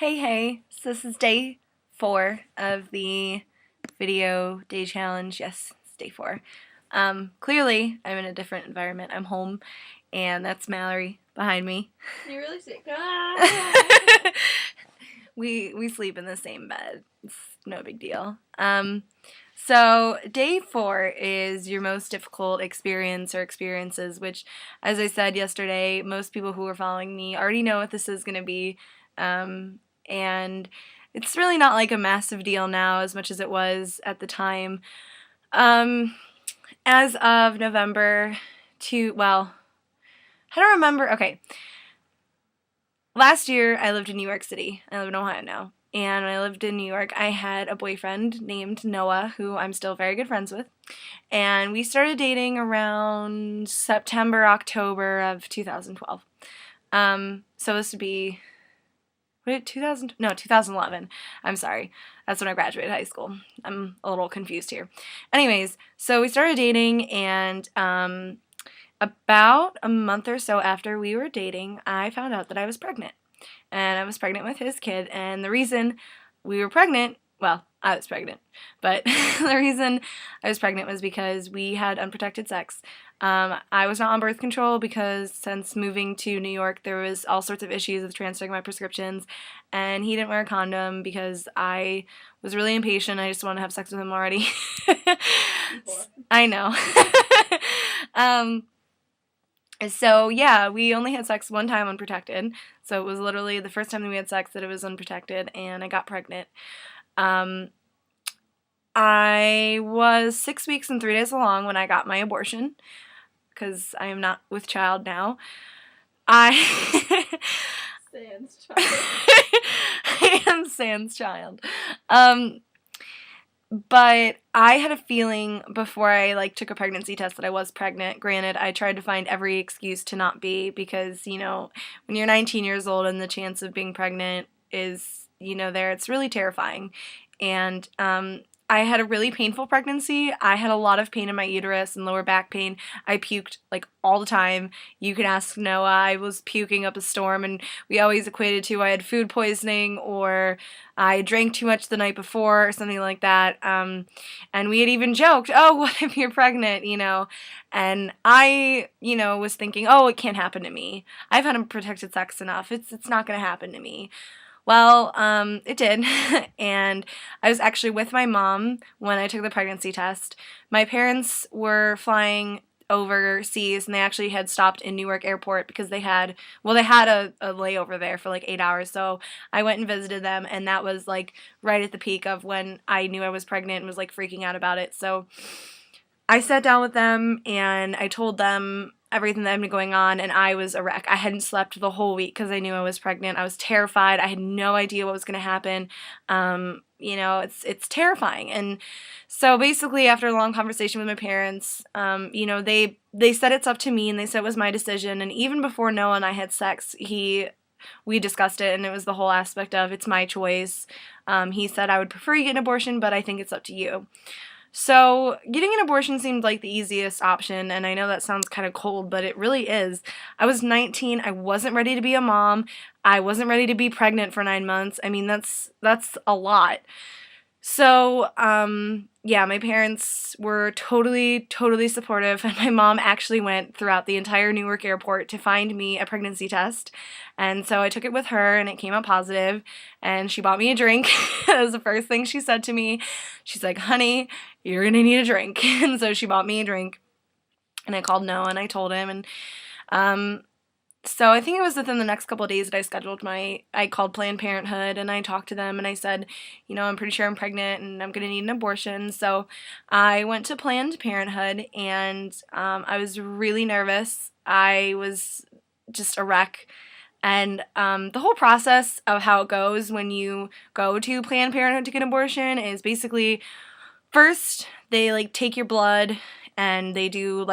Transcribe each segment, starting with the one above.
Hey, so this is day 4 of the video day challenge. Yes, it's day 4. Clearly, I'm in a different environment. I'm home, and that's Mallory behind me. You're really sick. Ah! We sleep in the same bed. It's no big deal. So day 4 is your most difficult experience or experiences, which, as I said yesterday, most people who are following me already know what this is going to be. And it's really not like a massive deal now as much as it was at the time. As of November well, I don't remember. Okay. Last year, I lived in New York City. I live in Ohio now. And when I lived in New York, I had a boyfriend named Noah, who I'm still very good friends with. And we started dating around September, October of 2012. So this would be, 2011. I'm sorry. That's when I graduated high school. I'm a little confused here. Anyways, so we started dating, and about a month or so after we were dating, I found out that I was pregnant. And I was pregnant with his kid, and the reason we were pregnant, well, I was pregnant, but the reason I was pregnant was because we had unprotected sex. I was not on birth control because since moving to New York, there was all sorts of issues with transferring my prescriptions, and he didn't wear a condom because I was really impatient. I just wanted to have sex with him already. I know. So yeah, we only had sex one time unprotected. So it was literally the first time that we had sex that it was unprotected, and I got pregnant. I was 6 weeks and 3 days along when I got my abortion, because I am not with child now. Sans child. I am sans child. But I had a feeling before I took a pregnancy test that I was pregnant. Granted, I tried to find every excuse to not be because, when you're 19 years old and the chance of being pregnant is, there, it's really terrifying. And I had a really painful pregnancy. I had a lot of pain in my uterus and lower back pain. I puked all the time. You can ask Noah. I was puking up a storm, and we always equated to I had food poisoning or I drank too much the night before or something like that. And we had even joked, oh, what if you're pregnant, And I, was thinking, oh, it can't happen to me. I've had unprotected sex enough. It's not going to happen to me. Well, it did, and I was actually with my mom when I took the pregnancy test. My parents were flying overseas, and they actually had stopped in Newark Airport because they had a layover there for 8 hours, so I went and visited them, and that was right at the peak of when I knew I was pregnant and was freaking out about it. So I sat down with them, and I told them everything that had been going on, and I was a wreck. I hadn't slept the whole week because I knew I was pregnant. I was terrified. I had no idea what was going to happen. It's terrifying. And so basically, after a long conversation with my parents, they said it's up to me, and they said it was my decision. And even before Noah and I had sex, we discussed it, and it was the whole aspect of it's my choice. He said I would prefer you get an abortion, but I think it's up to you. So, getting an abortion seemed like the easiest option, and I know that sounds kind of cold, but it really is. I was 19, I wasn't ready to be a mom, I wasn't ready to be pregnant for 9 months. I mean, that's a lot. So, yeah, my parents were totally, totally supportive, and my mom actually went throughout the entire Newark airport to find me a pregnancy test, and so I took it with her, and it came out positive, and she bought me a drink. That was the first thing she said to me. She's like, honey, you're gonna need a drink, and so she bought me a drink, and I called Noah, and I told him, and, so I think it was within the next couple of days that I called Planned Parenthood, and I talked to them, and I said, I'm pretty sure I'm pregnant and I'm going to need an abortion. So I went to Planned Parenthood, and I was really nervous. I was just a wreck. And the whole process of how it goes when you go to Planned Parenthood to get an abortion is basically, first, they take your blood, and they do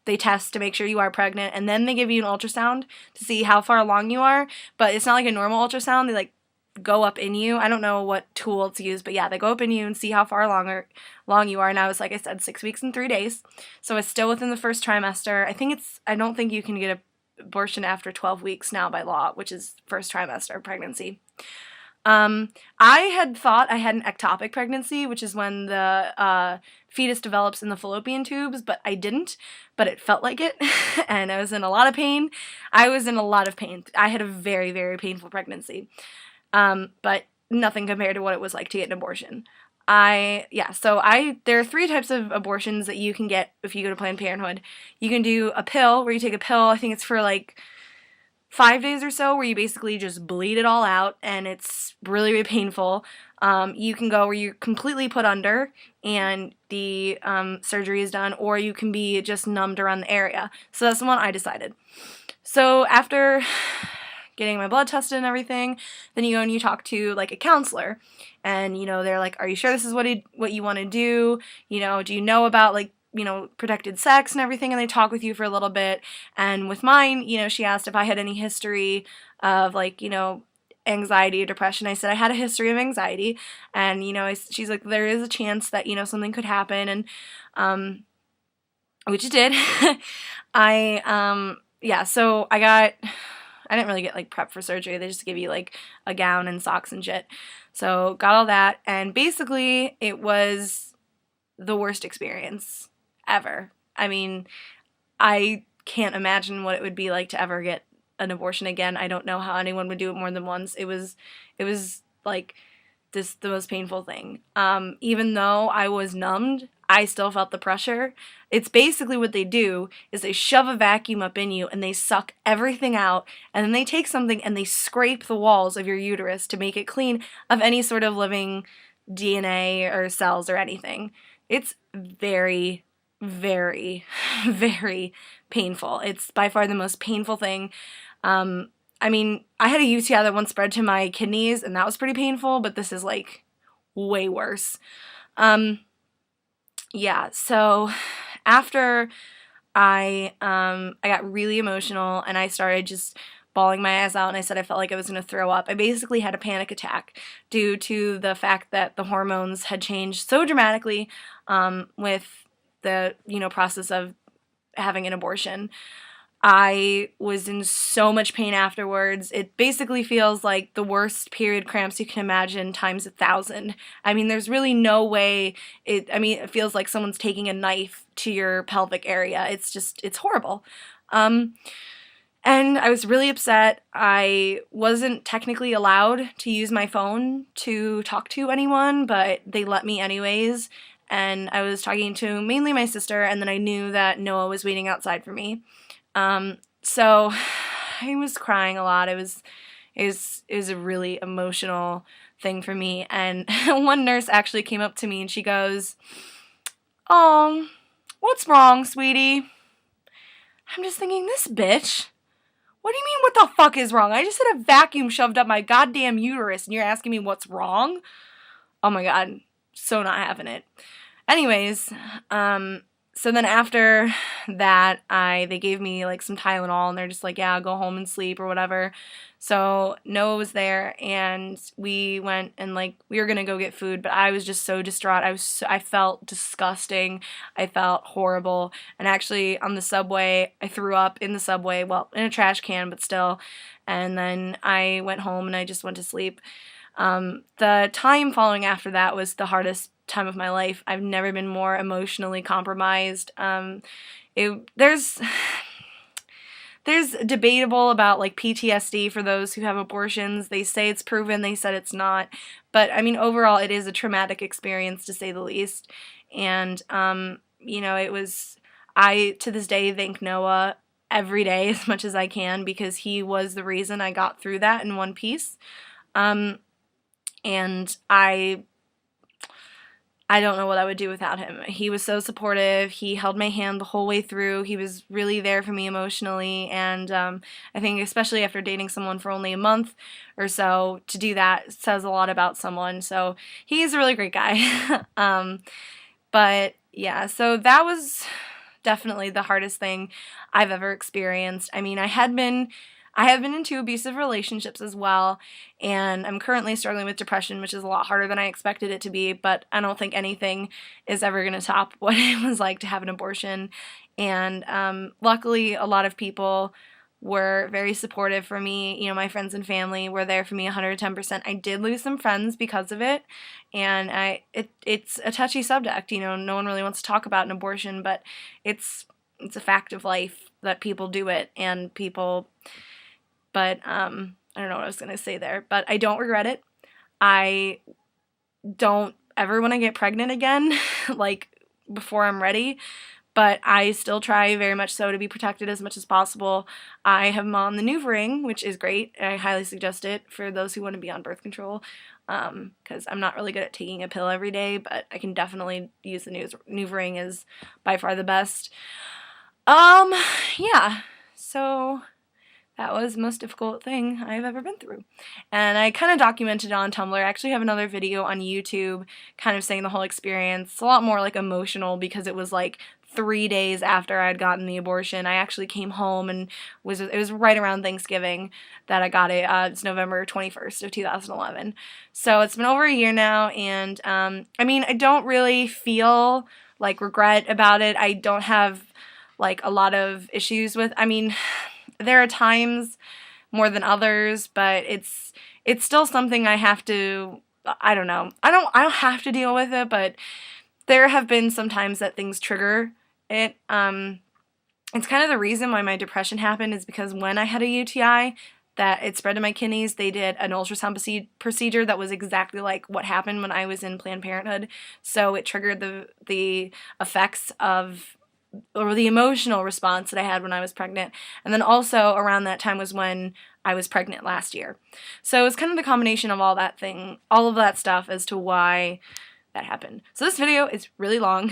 they test to make sure you are pregnant, and then they give you an ultrasound to see how far along you are, but it's not like a normal ultrasound. They go up in you. I don't know what tool it's used, but yeah, they go up in you and see how far along you are. And I was, like I said, 6 weeks and 3 days, so it's still within the first trimester. I don't think you can get abortion after 12 weeks now by law, which is first trimester of pregnancy. I had thought I had an ectopic pregnancy, which is when the fetus develops in the fallopian tubes, but I didn't, but it felt like it, and I was in a lot of pain. I was in a lot of pain. I had a very, very painful pregnancy, but nothing compared to what it was like to get an abortion. There are 3 types of abortions that you can get if you go to Planned Parenthood. You can do a pill, where you take a pill, I think it's for like 5 days or so, where you basically just bleed it all out, and it's really, really painful. You can go where you're completely put under, and the surgery is done, or you can be just numbed around the area. So that's the one I decided. So after getting my blood tested and everything, then you go and you talk to like a counselor, and they're like, are you sure this is what you want to do? Do you know about like protected sex and everything? And they talk with you for a little bit. And with mine, she asked if I had any history of like anxiety or depression. I said I had a history of anxiety, and she's like, there is a chance that something could happen, and which it did. So I didn't really get like prep for surgery. They just give you like a gown and socks and shit. So got all that, and basically it was the worst experience ever. I mean, I can't imagine what it would be like to ever get an abortion again. I don't know how anyone would do it more than once. It was like the most painful thing. Even though I was numbed, I still felt the pressure. It's basically what they do is they shove a vacuum up in you and they suck everything out, and then they take something and they scrape the walls of your uterus to make it clean of any sort of living DNA or cells or anything. It's very, very, very painful. It's by far the most painful thing. I mean, I had a UTI that once spread to my kidneys, and that was pretty painful, but this is like way worse. So after I got really emotional and I started just bawling my eyes out, and I said I felt like I was going to throw up. I basically had a panic attack due to the fact that the hormones had changed so dramatically with the process of having an abortion. I was in so much pain afterwards. It basically feels like the worst period cramps you can imagine times 1,000. I mean, there's really no way it feels like someone's taking a knife to your pelvic area. It's horrible. And I was really upset. I wasn't technically allowed to use my phone to talk to anyone, but they let me anyways. And I was talking to mainly my sister, and then I knew that Noah was waiting outside for me. So I was crying a lot. It was a really emotional thing for me. And one nurse actually came up to me and she goes, "Oh, what's wrong, sweetie?" I'm just thinking, this bitch. What do you mean, what the fuck is wrong? I just had a vacuum shoved up my goddamn uterus and you're asking me what's wrong? Oh my god. So not having it. Anyways, so then after that, they gave me like some Tylenol, and they're just like, yeah, go home and sleep or whatever. So Noah was there, and we went and like we were gonna go get food, but I was just so distraught. I felt disgusting. I felt horrible. And actually on the subway, I threw up in the subway, well, in a trash can, but still. And then I went home and I just went to sleep. The time following after that was the hardest time of my life. I've never been more emotionally compromised. There's debatable about like PTSD for those who have abortions. They say it's proven, they said it's not. But I mean, overall, it is a traumatic experience to say the least. And, I to this day thank Noah every day as much as I can, because he was the reason I got through that in one piece. And I don't know what I would do without him. He was so supportive. He held my hand the whole way through. He was really there for me emotionally. And I think especially after dating someone for only a month or so, to do that says a lot about someone. So he's a really great guy. But yeah, so that was definitely the hardest thing I've ever experienced. I mean, I have been in 2 abusive relationships as well, and I'm currently struggling with depression, which is a lot harder than I expected it to be, but I don't think anything is ever going to top what it was like to have an abortion. And luckily, a lot of people were very supportive for me. You know, my friends and family were there for me 110%. I did lose some friends because of it, and it's a touchy subject. You know, no one really wants to talk about an abortion, but it's a fact of life that people do it, and people, but I don't know what I was going to say there, but I don't regret it. I don't ever want to get pregnant again, like, before I'm ready, but I still try very much so to be protected as much as possible. I have on the NuvaRing, which is great. I highly suggest it for those who want to be on birth control, because I'm not really good at taking a pill every day, but I can definitely use the NuvaRing is by far the best. Yeah, so that was the most difficult thing I've ever been through. And I kind of documented it on Tumblr. I actually have another video on YouTube kind of saying the whole experience. It's a lot more like emotional because it was like 3 days after I'd gotten the abortion. I actually came home and it was right around Thanksgiving that I got it. It's November 21st of 2011. So it's been over a year now, and I mean, I don't really feel like regret about it. I don't have like a lot of issues with, I mean, there are times more than others, but it's still something I have to, I don't know. I don't have to deal with it, but there have been some times that things trigger it. It's kind of the reason why my depression happened, is because when I had a UTI that it spread to my kidneys, they did an ultrasound procedure that was exactly like what happened when I was in Planned Parenthood. So it triggered the effects of, or the emotional response that I had when I was pregnant. And then also around that time was when I was pregnant last year. So it was kind of the combination of all of that stuff as to why that happened. So this video is really long,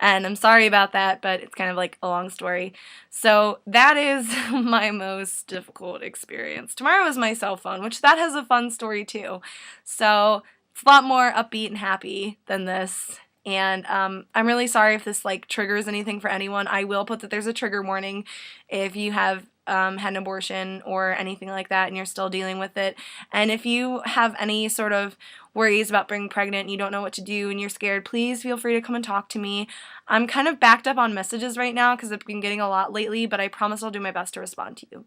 and I'm sorry about that, but it's kind of like a long story. So that is my most difficult experience. Tomorrow is my cell phone, which that has a fun story too. So it's a lot more upbeat and happy than this. And I'm really sorry if this like triggers anything for anyone. I will put that there's a trigger warning if you have had an abortion or anything like that and you're still dealing with it. And if you have any sort of worries about being pregnant and you don't know what to do and you're scared, please feel free to come and talk to me. I'm kind of backed up on messages right now because I've been getting a lot lately, but I promise I'll do my best to respond to you.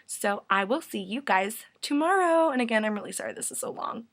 So I will see you guys tomorrow. And again, I'm really sorry this is so long.